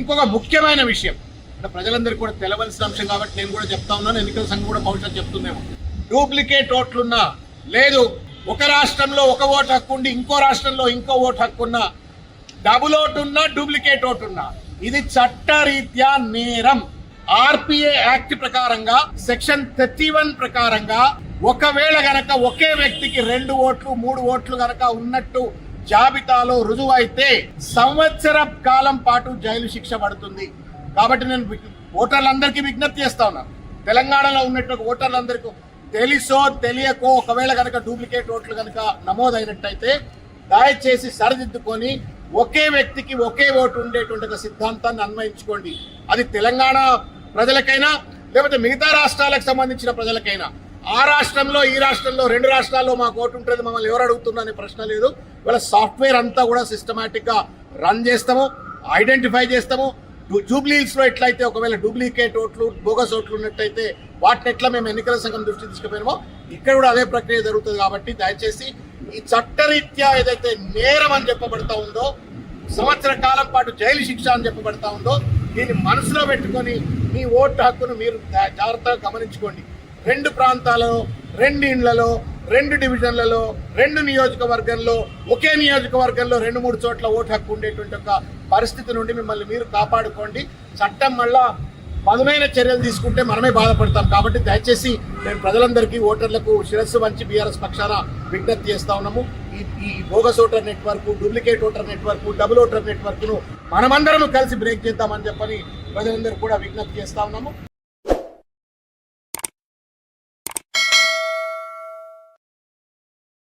ఇంకొక ముఖ్యమైన విషయం అంటే ప్రజలందరికీ కూడా తెలవలసిన అంశం కాబట్టి నేను కూడా చెప్తా ఉన్నాను, ఎన్నికల సంఘం కూడా భవిష్యత్తు చెప్తుందేమో. డూప్లికేట్ ఓట్లున్నా లేదు, ఒక రాష్ట్రంలో ఒక ఓటు హక్కు ఉండి ఇంకో రాష్ట్రంలో ఇంకో ఓటు హక్కు ఉన్నా, డబుల్ ఓటు ఉన్నా డూప్లికేట్ ఓటు ఉన్నా ఇది చట్టరీత్యా నేరం. ఆర్పిఏ యాక్ట్ ప్రకారంగా సెక్షన్ 31 ప్రకారంగా ఒకవేళ గనక ఒకే వ్యక్తికి 2 ఓట్లు 3 ఓట్లు గనక ఉన్నట్టు జాబితాలో రుజువు అయితే సంవత్సర కాలం పాటు జైలు శిక్ష పడుతుంది. కాబట్టి నేను ఓటర్లందరికీ విజ్ఞప్తి చేస్తా ఉన్నాను, తెలంగాణలో ఉన్నట్టు ఓటర్లందరికీ తెలుసో తెలియకో ఒకవేళ కనుక డూప్లికేట్ ఓట్లు కనుక నమోదైనట్టయితే దయచేసి సరిదిద్దుకొని ఒకే వ్యక్తికి ఒకే ఓటు ఉండేటువంటి ఒక సిద్ధాంతాన్ని అన్వయించుకోండి. అది తెలంగాణ ప్రజలకైనా లేకపోతే మిగతా రాష్ట్రాలకు సంబంధించిన ప్రజలకైనా. ఆ రాష్ట్రంలో ఈ రాష్ట్రంలో 2 రాష్ట్రాల్లో మాకు ఓటు ఉంటుంది, మమ్మల్ని ఎవరు అడుగుతున్నా అనే ప్రశ్న లేదు. ఇవాళ సాఫ్ట్వేర్ అంతా కూడా సిస్టమేటిక్గా రన్ చేస్తాము, ఐడెంటిఫై చేస్తాము. జూబ్లీహిల్స్లో ఎట్లయితే ఒకవేళ డూప్లికేట్ ఓట్లు బోగస్ ఓట్లు ఉన్నట్టయితే వాటిని ఎట్లా మేము ఎన్నికల సంఘం దృష్టి తీసుకుపోయినామో ఇక్కడ కూడా అదే ప్రక్రియ జరుగుతుంది. కాబట్టి దయచేసి ఈ చట్టరీత్యా ఏదైతే నేరం అని చెప్పబడతా ఉందో, సంవత్సర కాలం పాటు జైలు శిక్ష అని చెప్పబడతా ఉందో, దీన్ని మనసులో పెట్టుకొని మీ ఓటు హక్కును మీరు జాగ్రత్తగా గమనించుకోండి. 2 ప్రాంతాలలో 2 ఇండ్లలో 2 డివిజన్లలో 2 నియోజకవర్గంలో ఒకే నియోజకవర్గంలో 2-3 చోట్ల ఓటు హక్కు ఉండేటువంటి ఒక పరిస్థితి నుండి మిమ్మల్ని మీరు కాపాడుకోండి. చట్టం మళ్ళా పదునైన చర్యలు తీసుకుంటే మనమే బాధపడతాం. కాబట్టి దయచేసి నేను ప్రజలందరికీ ఓటర్లకు శిరస్సు వంచి బీఆర్ఎస్ పక్షాన విజ్ఞప్తి చేస్తా ఉన్నాము. ఈ bogus voter network, duplicate voter network, double voter నెట్వర్క్ను మనమందరం కలిసి బ్రేక్ చేద్దామని చెప్పని ప్రజలందరూ కూడా విజ్ఞప్తి చేస్తా ఉన్నాము.